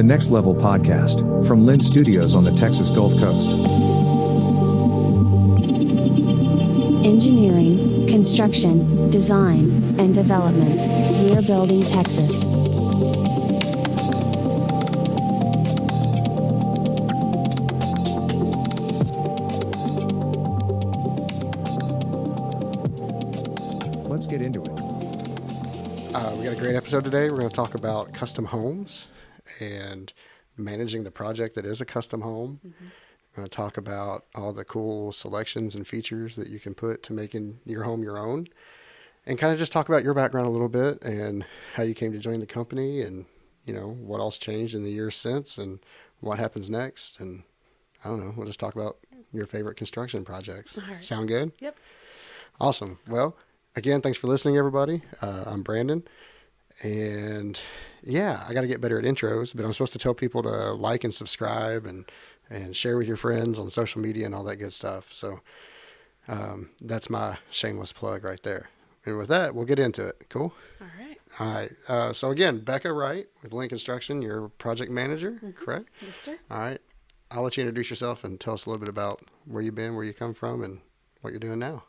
Next Level podcast from Lynn Studios on the Texas Gulf Coast. Engineering, construction, design, and development. We're building Texas. Let's get into it. We got a great episode today. We're going to talk about custom homes and managing the project that is a custom home. Mm-hmm. We're going to talk about all the cool selections and features that you can put to making your home your own, and kind of just talk about your background a little bit and how you came to join the company, and what else changed in the years since and what happens next. And I don't know, we'll just talk about your favorite construction projects. All right. Sound good? Yep. Awesome. Well, again, thanks for listening, everybody. I'm Brandon, and I got to get better at intros, but I'm supposed to tell people to like and subscribe and share with your friends on social media and all that good stuff. So that's my shameless plug right there. And with that, we'll get into it. Cool? All right. All right. So again, Becca Wright with Lynn Construction, your project manager, correct? Yes, sir. All right. I'll let you introduce yourself and tell us a little bit about where you've been, where you come from, and what you're doing now.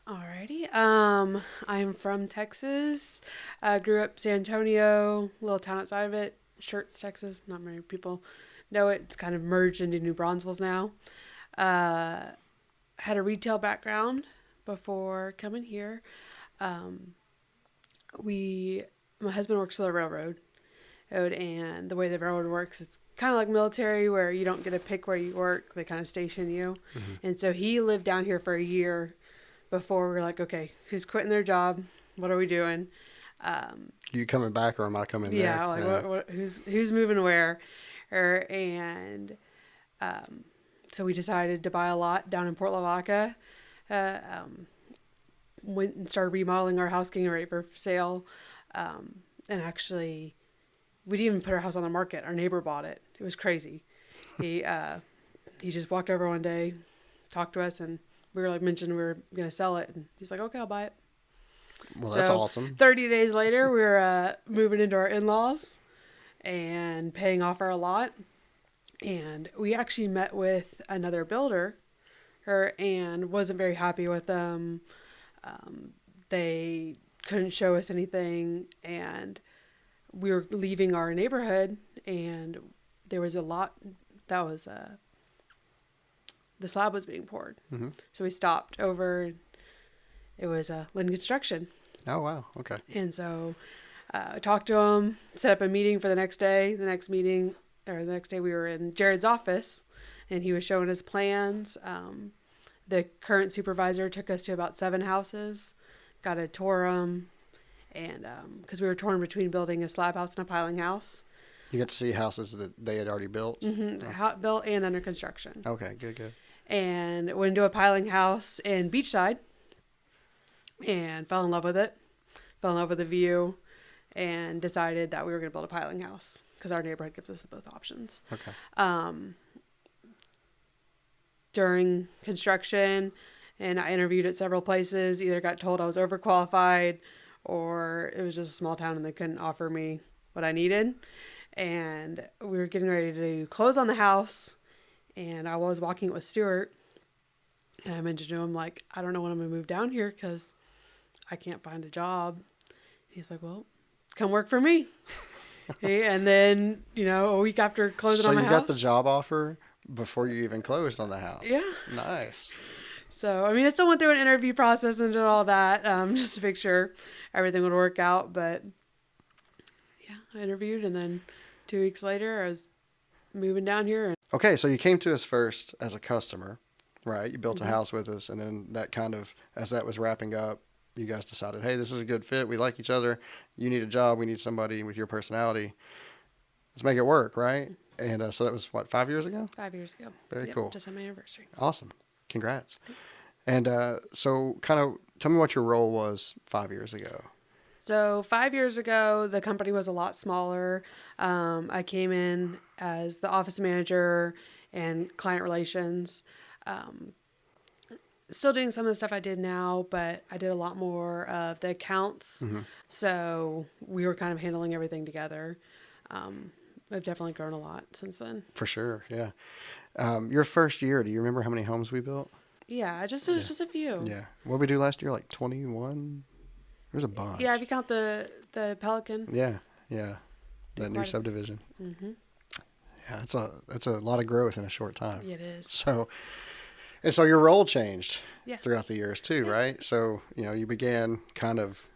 Alrighty. I'm from Texas. Grew up San Antonio, little town outside of it, Schertz, Texas. Not many people know it. It's kind of merged into New Braunfels now. Had a retail background before coming here. My husband works for the railroad, and the way the railroad works, it's kind of like military where you don't get to pick where you work. They kind of station you. Mm-hmm. And so he lived down here for a year before we were like, okay, who's quitting their job? What are we doing? You coming back, or am I coming there? Yeah, like what, who's moving where? So we decided to buy a lot down in Port Lavaca. Went and started remodeling our house, getting ready for sale. And actually, we didn't even put our house on the market. Our neighbor bought it. It was crazy. He just walked over one day, talked to us, and we were mentioned we were going to sell it. And he's like, okay, I'll buy it. Well, that's awesome. 30 days later, we were moving into our in-laws and paying off our lot. And we actually met with another builder and wasn't very happy with them. They couldn't show us anything, and we were leaving our neighborhood, and there was a lot that was the slab was being poured. Mm-hmm. So we stopped over. It was Lynn Construction. Oh, wow. Okay. And so I talked to him, set up a meeting for the next day. The next day we were in Jared's office, and he was showing us plans. The current supervisor took us to about 7 houses, got a tour them, and because we were torn between building a slab house and a piling house. You got to see houses that they had already built? Mm-hmm. Oh. Built and under construction. Okay, good. And went into a piling house in Beachside and fell in love with it. Fell in love with the view and decided that we were going to build a piling house because our neighborhood gives us both options. Okay. During construction, and I interviewed at several places, either got told I was overqualified or it was just a small town and they couldn't offer me what I needed. And we were getting ready to close on the house, and I was walking with Stuart, and I mentioned to him, like, I don't know when I'm going to move down here because I can't find a job. He's like, well, come work for me. And then, a week after closing on my house. So you got the job offer before you even closed on the house? Yeah. Nice. So, I still went through an interview process and did all that just to make sure everything would work out. But, yeah, I interviewed, and then 2 weeks later, I was moving down here. Okay, so you came to us first as a customer, right? You built a house with us, and then that kind of, as that was wrapping up, you guys decided, hey, this is a good fit. We like each other. You need a job. We need somebody with your personality. Let's make it work, right? And so that was, 5 years ago? 5 years ago. Very cool. Just on my anniversary. Awesome. Congrats. And so kind of tell me what your role was 5 years ago. So 5 years ago, the company was a lot smaller. I came in as the office manager and client relations. Still doing some of the stuff I did now, but I did a lot more of the accounts. Mm-hmm. So we were kind of handling everything together. I've definitely grown a lot since then. For sure. Yeah. Your first year, do you remember how many homes we built? Yeah, it was just a few. Yeah. What did we do last year? Like 21? There's a bunch. Yeah, if you count the Pelican. Yeah. Yeah. That new subdivision. Mm-hmm. Yeah. That's a lot of growth in a short time. Yeah, it is. So your role changed Yeah. throughout the years too, right? So, you began kind of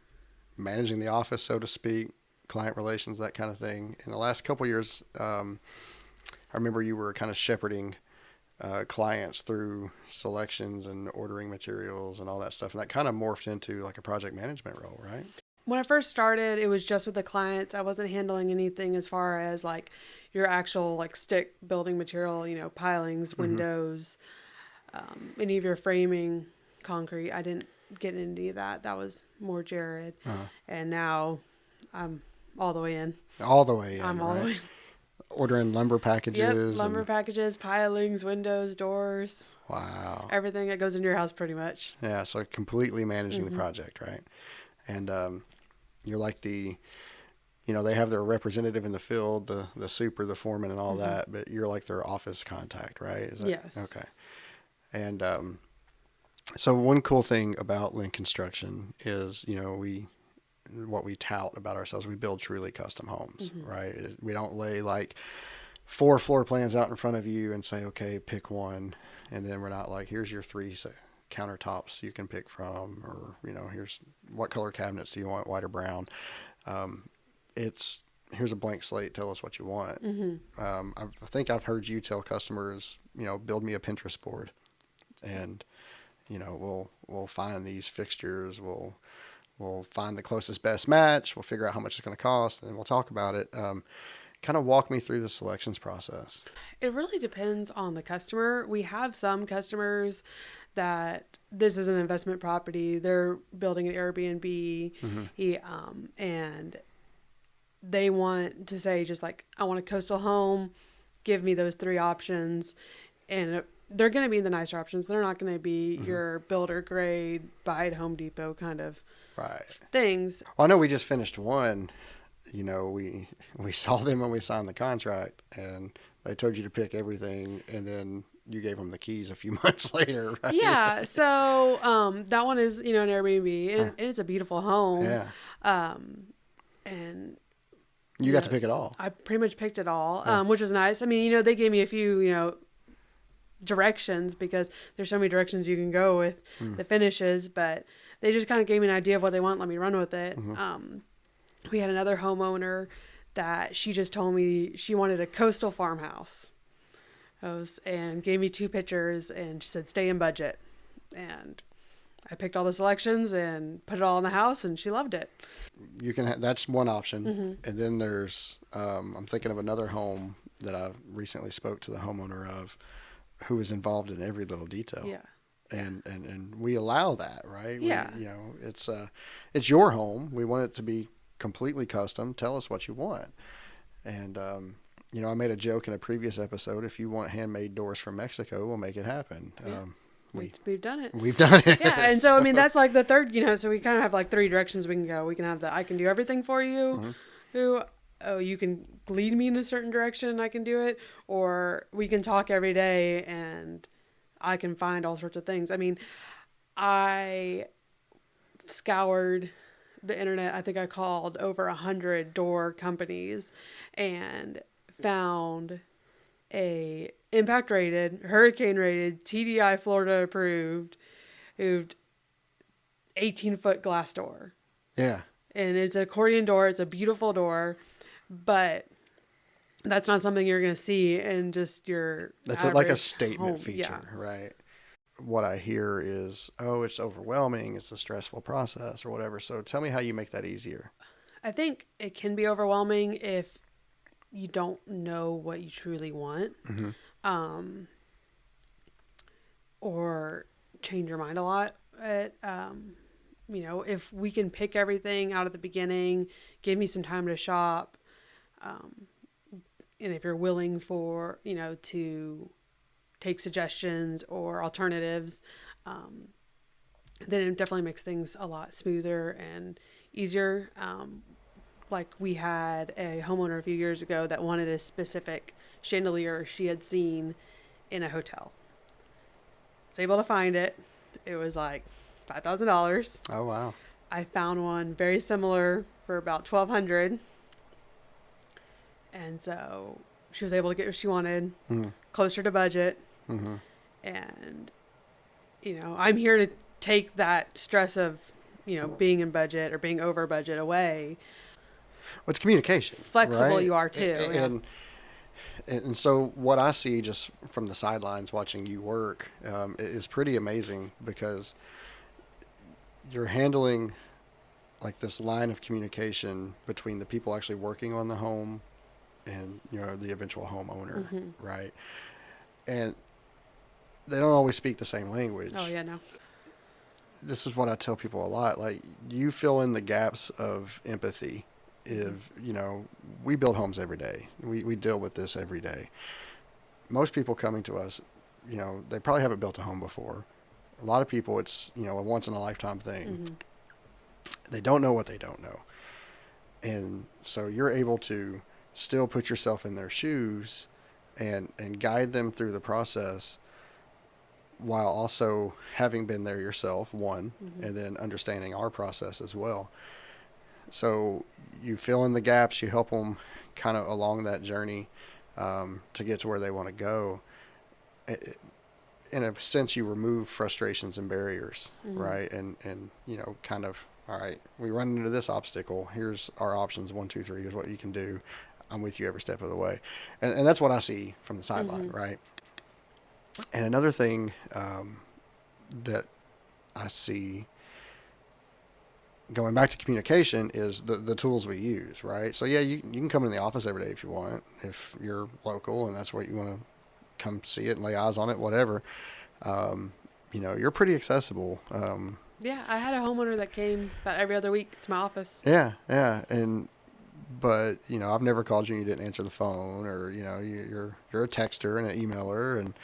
managing the office, so to speak, client relations, that kind of thing. In the last couple of years, I remember you were kind of shepherding clients through selections and ordering materials and all that stuff. And that kind of morphed into like a project management role, right? When I first started, it was just with the clients. I wasn't handling anything as far as like your actual like stick building material, pilings, windows, any of your framing, concrete. I didn't get into any of that. That was more Jared. And now I'm all the way in. All the way in, I'm all the way in. Ordering lumber packages. Yep, lumber packages, pilings, windows, doors. Wow. Everything that goes in your house pretty much. Yeah, so completely managing the project, right? And you're like they have their representative in the field, the super, the foreman, and all that, but you're like their office contact, right? Is that, yes. Okay. And so one cool thing about Lynn Construction is, what we tout about ourselves, we build truly custom homes, right? We don't lay like 4 floor plans out in front of you and say, okay, pick one. And then we're not like, here's your 3 countertops you can pick from, or, here's what color cabinets do you want, white or brown? Here's a blank slate. Tell us what you want. I think I've heard you tell customers, build me a Pinterest board, and, we'll find these fixtures. We'll find the closest best match. We'll figure out how much it's going to cost, and then we'll talk about it. Kind of walk me through the selections process. It really depends on the customer. We have some customers that this is an investment property. They're building an Airbnb, and they want to say just like, I want a coastal home. Give me those 3 options, and they're going to be the nicer options. They're not going to be your builder grade, buy at Home Depot kind of things. Well, I know we just finished one. We saw them when we signed the contract, and they told you to pick everything, and then you gave them the keys a few months later, right? Yeah. So that one is, an Airbnb, and it's a beautiful home. Yeah. And you got to pick it all. I pretty much picked it all, which was nice. I mean, they gave me a few, directions, because there's so many directions you can go with the finishes, but they just kind of gave me an idea of what they want, let me run with it. We had another homeowner that she just told me she wanted a coastal farmhouse, and gave me 2 pictures, and she said, stay in budget. And I picked all the selections and put it all in the house, and she loved it. You can that's one option. And then there's, I'm thinking of another home that I recently spoke to the homeowner of, who is involved in every little detail. Yeah. And we allow that, right? Yeah. It's your home. We want it to be completely custom. Tell us what you want. And, I made a joke in a previous episode. If you want handmade doors from Mexico, we'll make it happen. Yeah. We've done it. We've done it. Yeah. And so, I mean, that's like the third, so we kind of have like 3 directions we can go. We can have I can do everything for you. You can lead me in a certain direction and I can do it. Or we can talk every day and I can find all sorts of things. I mean, I scoured the internet. I think I called over 100 door companies and found a impact rated, hurricane rated, TDI Florida approved 18-foot glass door. Yeah. And it's an accordion door. It's a beautiful door, but that's not something you're going to see in just your That's average like a statement home. feature, Yeah. right? What I hear is, it's overwhelming. It's a stressful process or whatever. So tell me how you make that easier. I think it can be overwhelming if you don't know what you truly want, or change your mind a lot. If we can pick everything out at the beginning, give me some time to shop, and if you're willing for, to take suggestions or alternatives, then it definitely makes things a lot smoother and easier. like we had a homeowner a few years ago that wanted a specific chandelier she had seen in a hotel. Was able to find it. It was like $5,000. Oh, wow. I found one very similar for about $1,200. And so she was able to get what she wanted, closer to budget. Mm-hmm. And, I'm here to take that stress of, being in budget or being over budget away. Well, it's communication. Flexible right? you are too. And so what I see just from the sidelines watching you work is pretty amazing, because you're handling like this line of communication between the people actually working on the home and, the eventual homeowner, right? And they don't always speak the same language. Oh, yeah, no. This is what I tell people a lot. Like, you fill in the gaps of empathy. If, we build homes every day. We deal with this every day. Most people coming to us, they probably haven't built a home before. A lot of people, it's, a once in a lifetime thing. They don't know what they don't know. And so you're able to still put yourself in their shoes and guide them through the process, while also having been there yourself, one, and then understanding our process as well. So you fill in the gaps, you help them kind of along that journey to get to where they want to go. In a sense, you remove frustrations and barriers, right? And kind of, all right, we run into this obstacle. Here's our options, 1, 2, 3. Here's what you can do. I'm with you every step of the way. And that's what I see from the sideline, right? And another thing that I see, going back to communication, is the tools we use, right? So, yeah, you can come in the office every day if you want, if you're local and that's what you want to come see it and lay eyes on it, whatever. You're pretty accessible. Yeah, I had a homeowner that came about every other week to my office. Yeah. But, I've never called you and you didn't answer the phone, or, you're a texter and an emailer, and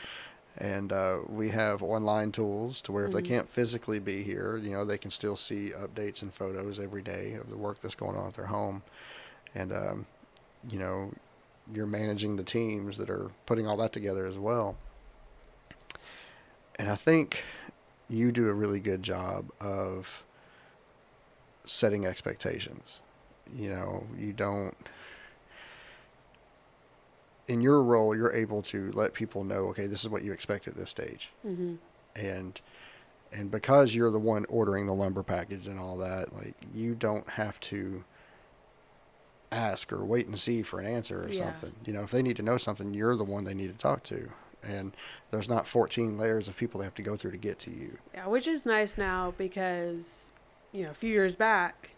we have online tools to where if they can't physically be here, they can still see updates and photos every day of the work that's going on at their home. And, you're managing the teams that are putting all that together as well. And I think you do a really good job of setting expectations. You don't, in your role, you're able to let people know, okay, this is what you expect at this stage. And because you're the one ordering the lumber package and all that, like, you don't have to ask or wait and see for an answer or something. If they need to know something, you're the one they need to talk to. And there's not 14 layers of people they have to go through to get to you. Yeah, which is nice now because, a few years back,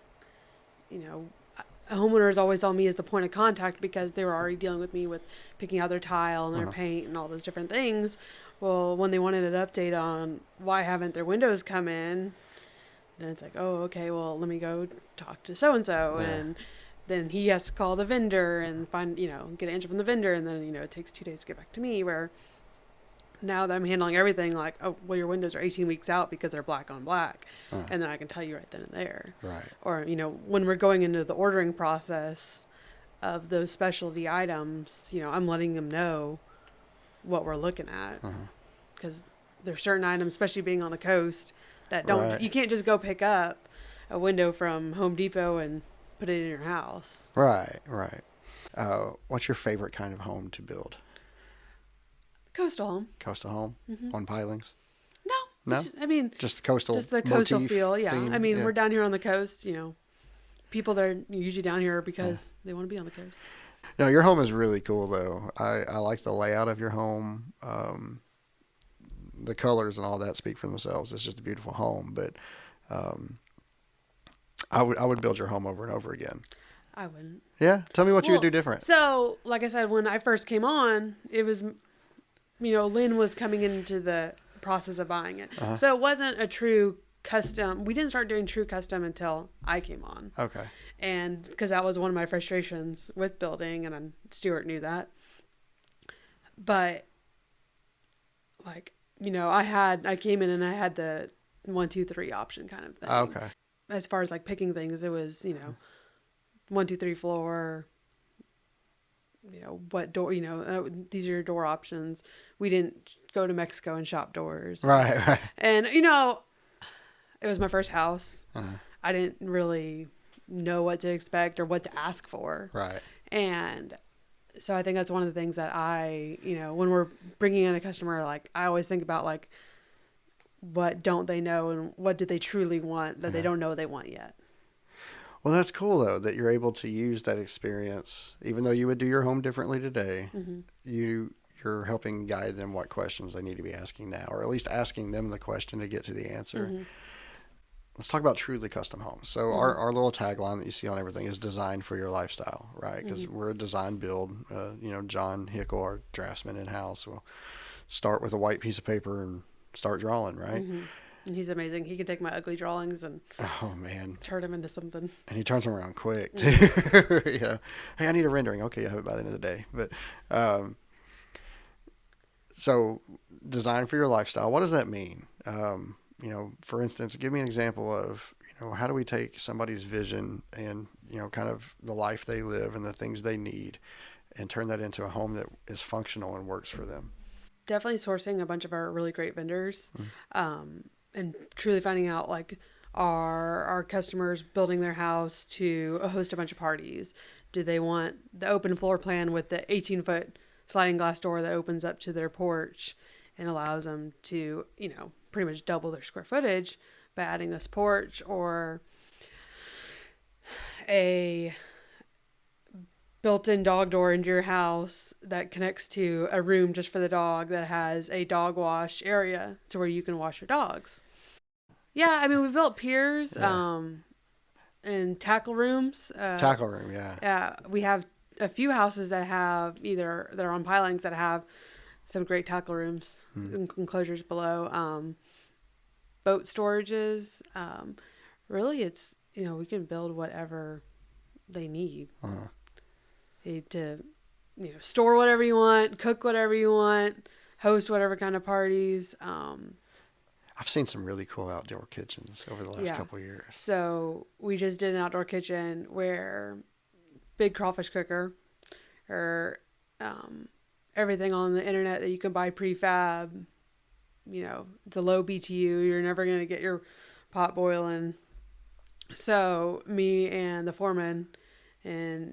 homeowners always saw me as the point of contact because they were already dealing with me with picking out their tile and their paint and all those different things. Well, when they wanted an update on why haven't their windows come in, then it's like, oh, okay, well, let me go talk to so-and-so. And then he has to call the vendor and find, get an answer from the vendor. And then, it takes 2 days to get back to me, where now that I'm handling everything, like, oh, well, your windows are 18 weeks out because they're black on black. And then I can tell you right then and there. Right. Or, when we're going into the ordering process of those specialty items, I'm letting them know what we're looking at. Because there's certain items, especially being on the coast, that you can't just go pick up a window from Home Depot and put it in your house. Right. What's your favorite kind of home to build? Coastal home. Coastal home? On pilings? No? I mean, just the coastal motif feel, yeah. theme? I mean, we're down here on the coast, people that are usually down here because they want to be on the coast. No, your home is really cool, though. I like the layout of your home. The colors and all that speak for themselves. It's just a beautiful home, but I would build your home over and over again. I wouldn't. Yeah? Tell me what you would do different. So, like I said, when I first came on, it was, Lynn was coming into the process of buying it. So it wasn't a true custom. We didn't start doing true custom until I came on. Okay. And because that was one of my frustrations with building, and Stuart knew that. But, like, I came in and I had the 1, 2, 3 option kind of thing. Okay. As far as like picking things, it was, 1, 2, 3 floor, what door, these are your door options. We didn't go to Mexico and shop doors. Right. And, it was my first house. I didn't really know what to expect or what to ask for. Right. And so I think that's one of the things that when we're bringing in a customer, like I always think about like, what don't they know and what do they truly want that they don't know they want yet. Well, that's cool though, that you're able to use that experience, even though you would do your home differently today. Mm-hmm. You're helping guide them what questions they need to be asking now, or at least asking them the question to get to the answer. Mm-hmm. Let's talk about truly custom homes. So our little tagline that you see on everything is designed for your lifestyle, right? Because we're a design build. John Hickle, our draftsman in-house, will start with a white piece of paper and start drawing, right? Mm-hmm. And he's amazing. He can take my ugly drawings and turn them into something. And he turns them around quick too. Hey, I need a rendering. Okay, I have it by the end of the day. But so design for your lifestyle. What does that mean? For instance, give me an example of, how do we take somebody's vision and, kind of the life they live and the things they need and turn that into a home that is functional and works for them? Definitely sourcing a bunch of our really great vendors, and truly finding out like, are our customers building their house to host a bunch of parties? Do they want the open floor plan with the 18-foot sliding glass door that opens up to their porch and allows them to, pretty much double their square footage by adding this porch, or a built-in dog door into your house that connects to a room just for the dog that has a dog wash area to where you can wash your dogs. Yeah, I mean, we've built piers and tackle rooms. Tackle room, yeah. Yeah, we have a few houses that have that are on pilings that have some great tackle rooms, enclosures below, boat storages. Really, it's, we can build whatever they need. You need to, store whatever you want, cook whatever you want, host whatever kind of parties. I've seen some really cool outdoor kitchens over the last couple of years. So we just did an outdoor kitchen where big crawfish cooker, or everything on the internet that you can buy prefab. It's a low BTU. You're never going to get your pot boiling. So me and the foreman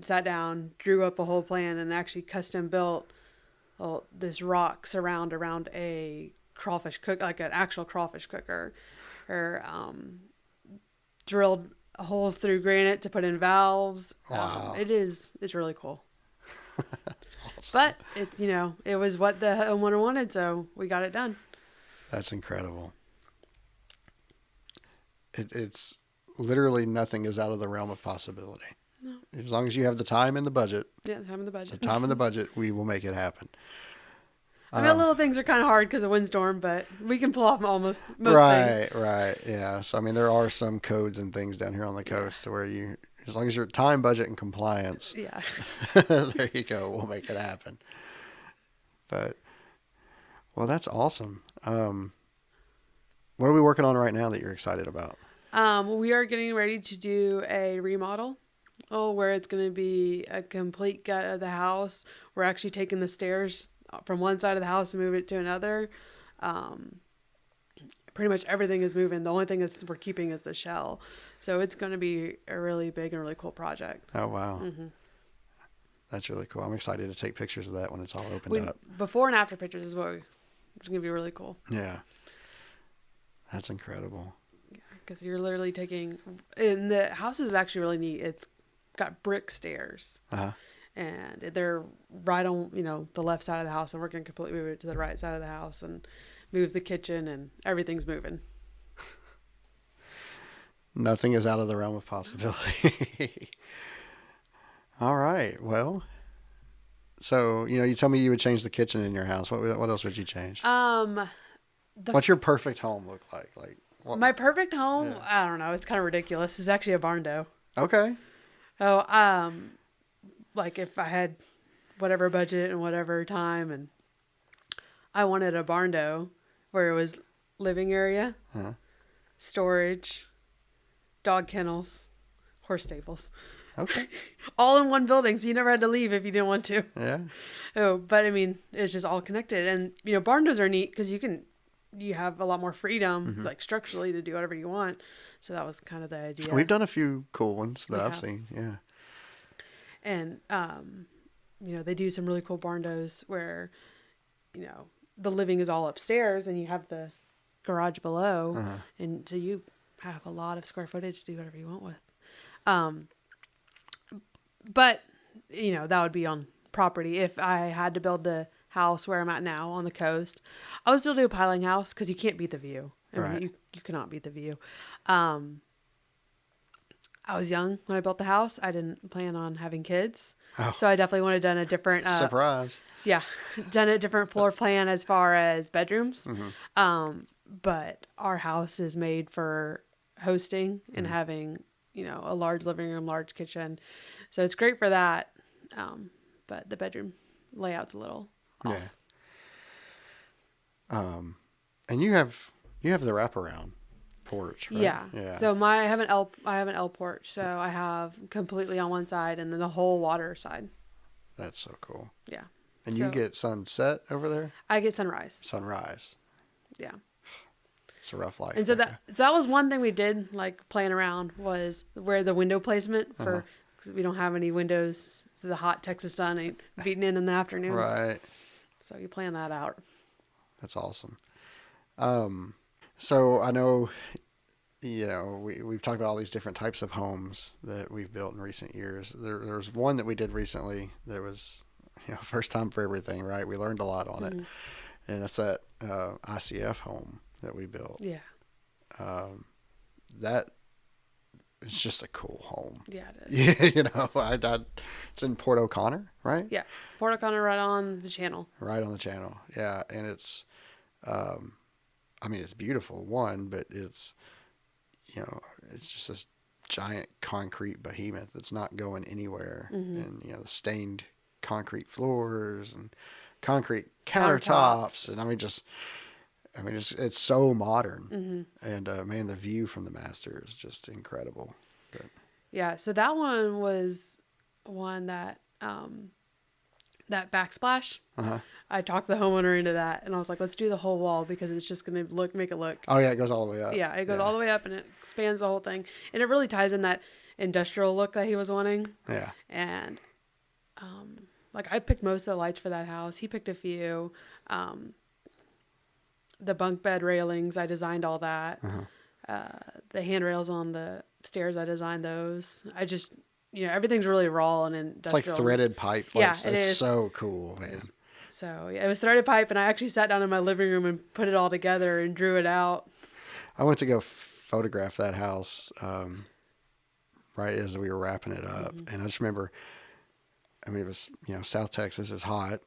sat down, drew up a whole plan, and actually custom built this rock surround around a crawfish cook, like an actual crawfish cooker, or drilled holes through granite to put in valves. Wow. It's really cool. That's awesome. But it's, it was what the homeowner wanted, so we got it done. That's incredible. It's literally nothing is out of the realm of possibility. No. As long as you have the time and the budget. Yeah, the time and the budget. The time and the budget, we will make it happen. I mean, little things are kind of hard because of windstorm, but we can pull off most things. Right, yeah. So, I mean, there are some codes and things down here on the coast to where as long as you're time, budget, and compliance. Yeah. There you go. We'll make it happen. But, well, that's awesome. What are we working on right now that you're excited about? We are getting ready to do a remodel. Where it's going to be a complete gut of the house. We're actually taking the stairs from one side of the house and move it to another. Pretty much everything is moving. The only thing we're keeping is the shell. So it's going to be a really big and really cool project. Oh, wow. Mm-hmm. That's really cool. I'm excited to take pictures of that when it's all opened up. Before and after pictures is what it's going to be really cool. Yeah. That's incredible. Because you're literally taking, and the house is actually really neat. It's got brick stairs, and they're right on, the left side of the house, and we're going to completely move it to the right side of the house and move the kitchen, and everything's moving. Nothing is out of the realm of possibility. All right. Well, so, you told me you would change the kitchen in your house. What else would you change? What's your perfect home look like? My perfect home, yeah. I don't know. It's kind of ridiculous. It's actually a barn dough. Okay. Oh, like if I had whatever budget and whatever time, and I wanted a barn dough where it was living area, storage, dog kennels, horse stables, Okay. all in one building, so you never had to leave if you didn't want to. Yeah. Oh, but I mean, it's just all connected, and barn doors are neat because you have a lot more freedom, like structurally, to do whatever you want. So that was kind of the idea. We've done a few cool ones that We I've have. seen. Yeah. And they do some really cool barn doors where the living is all upstairs and you have the garage below, and so you have a lot of square footage to do whatever you want with. But that would be on property. If I had to build the house where I'm at now on the coast, I would still do a piling house because you can't beat the view. I mean, Right. you cannot beat the view. I was young when I built the house. I didn't plan on having kids. Oh. So I definitely would have done a different Surprise. yeah, done a different floor plan as far as bedrooms. But our house is made for hosting and having, a large living room, large kitchen. So it's great for that. But the bedroom layout's a little off. Yeah. And you have the wraparound porch, right? Yeah. Yeah. So I have an L porch. So I have completely on one side and then the whole water side. That's so cool. Yeah. And you So get sunset over there? I get sunrise. Sunrise. Yeah. It's a rough life. And so Becca. that was one thing we did, like playing around, was where the window placement for, cause we don't have any windows. So the hot Texas sun ain't beating in the afternoon. Right. So you plan that out. That's awesome. So I know, we've talked about all these different types of homes that we've built in recent years. There's one that we did recently that was, first time for everything, right? We learned a lot on it. And that's that ICF home that we built. Yeah. That it's just a cool home. Yeah, it is. Yeah, it's in Port O'Connor, right? Yeah. Port O'Connor right on the channel. Right on the channel. Yeah. And it's, it's beautiful, one, but it's just this giant concrete behemoth that's not going anywhere. And, the stained concrete floors and concrete countertops. And it's so modern. And, man, the view from the master is just incredible. But, Yeah. So that one was one that, that backsplash. I talked the homeowner into that, and I was like, let's do the whole wall because it's just going to make it look. oh, yeah, it goes all the way up. Yeah, it goes all the way up and it expands the whole thing. And it really ties in that industrial look that he was wanting. Yeah. And I picked most of the lights for that house. He picked a few. The bunk bed railings, I designed all that. The handrails on the stairs, I designed those. I just, everything's really raw and industrial. It's like threaded pipe. Yeah, it's it is. so cool, man. So yeah, it was threaded pipe, and I actually sat down in my living room and put it all together and drew it out. I went to go photograph that house right as we were wrapping it up. And I just remember, it was, South Texas is hot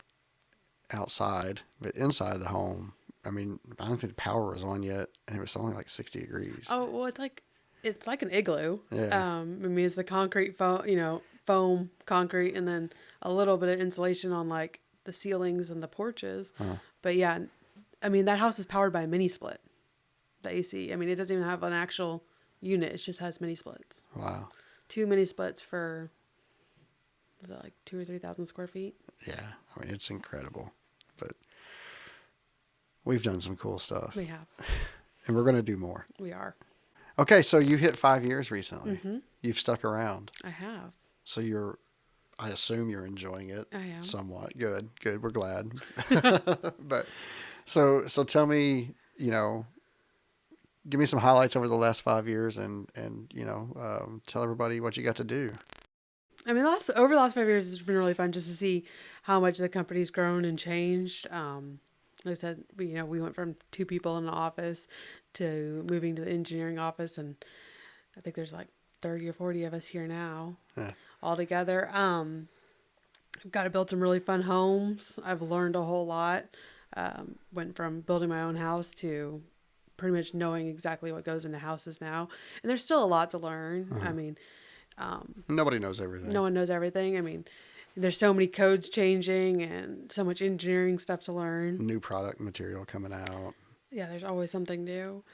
outside, but inside the home, I don't think the power was on yet, and it was only like 60 degrees. Oh, well, it's like an igloo. Yeah. It's the concrete foam concrete, and then a little bit of insulation on like the ceilings and the porches. But yeah, that house is powered by a mini split. The AC. It doesn't even have an actual unit. It just has mini splits. Wow. 2 mini splits for, was that like 2,000 or 3,000 square feet? Yeah. It's incredible. But we've done some cool stuff. We have. And we're going to do more. We are. Okay. So you hit 5 years recently. You've stuck around. I have. So I assume you're enjoying it. I am. Somewhat. Good. We're glad. But so tell me, give me some highlights over the last 5 years and tell everybody what you got to do. Over the last 5 years, it's been really fun just to see how much the company's grown and changed. Like I said, we went from 2 people in the office to moving to the engineering office, and I think there's like 30 or 40 of us here now all together. I've got to build some really fun homes. I've learned a whole lot. Went from building my own house to pretty much knowing exactly what goes into houses now. And there's still a lot to learn. Nobody knows everything. No one knows everything. There's so many codes changing and so much engineering stuff to learn. New product material coming out. Yeah, there's always something new.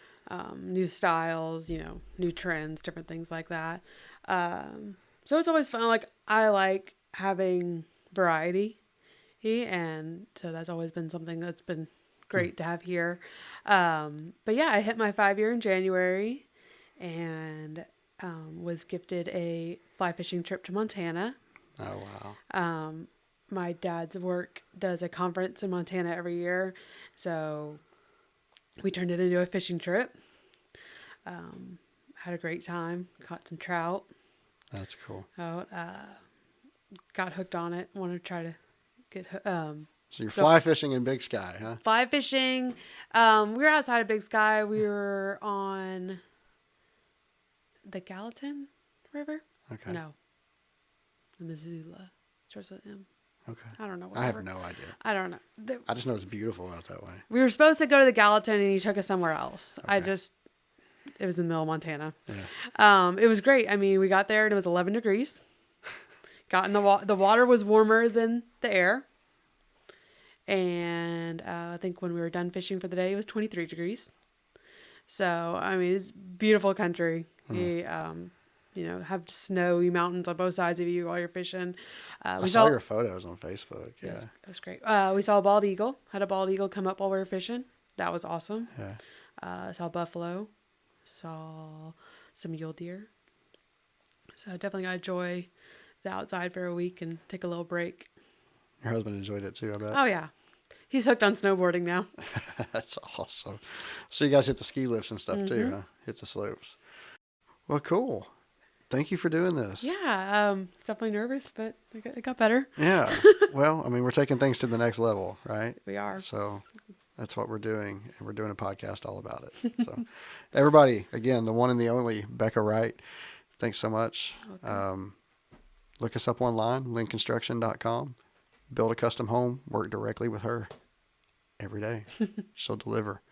New styles, new trends, different things like that. So it's always fun. Like, I like having variety. And so that's always been something that's been great to have here. But yeah, I hit my 5 year in January and was gifted a fly fishing trip to Montana. Oh, wow. My dad's work does a conference in Montana every year. So we turned it into a fishing trip. Had a great time. Caught some trout. That's cool. Got hooked on it. Wanted to try to get So you're fly fishing in Big Sky, huh? fly fishing. We were outside of Big Sky. We were on the Gallatin River. Okay. No, the Missoula. Starts with M. Okay. I don't know. I have Whatever. no idea. I don't know. I just know it's beautiful out that way. We were supposed to go to the Gallatin, and he took us somewhere else. Okay. It was in the middle of Montana. Yeah. It was great. I mean, we got there and it was 11 degrees. Got in the water. The water was warmer than the air. And I think when we were done fishing for the day, it was 23 degrees. So, I mean, it's beautiful country. You have snowy mountains on both sides of you while you're fishing. I saw your photos on Facebook. Yeah. Yes, it was great. We saw a bald eagle. Had a bald eagle come up while we were fishing. That was awesome. Yeah. Saw buffalo. Saw some mule deer. So definitely got to enjoy the outside for a week and take a little break. Your husband enjoyed it too, I bet. Oh, yeah. He's hooked on snowboarding now. That's awesome. So you guys hit the ski lifts and stuff too, huh? Hit the slopes. Well, cool. Thank you for doing this. Yeah. Definitely nervous, but it got better. Yeah. Well, I mean, we're taking things to the next level, right? We are. So that's what we're doing. And we're doing a podcast all about it. So everybody, again, the one and the only Becca Wright. Thanks so much. Okay. Look us up online, linconstruction.com. Build a custom home, work directly with her every day. She'll deliver.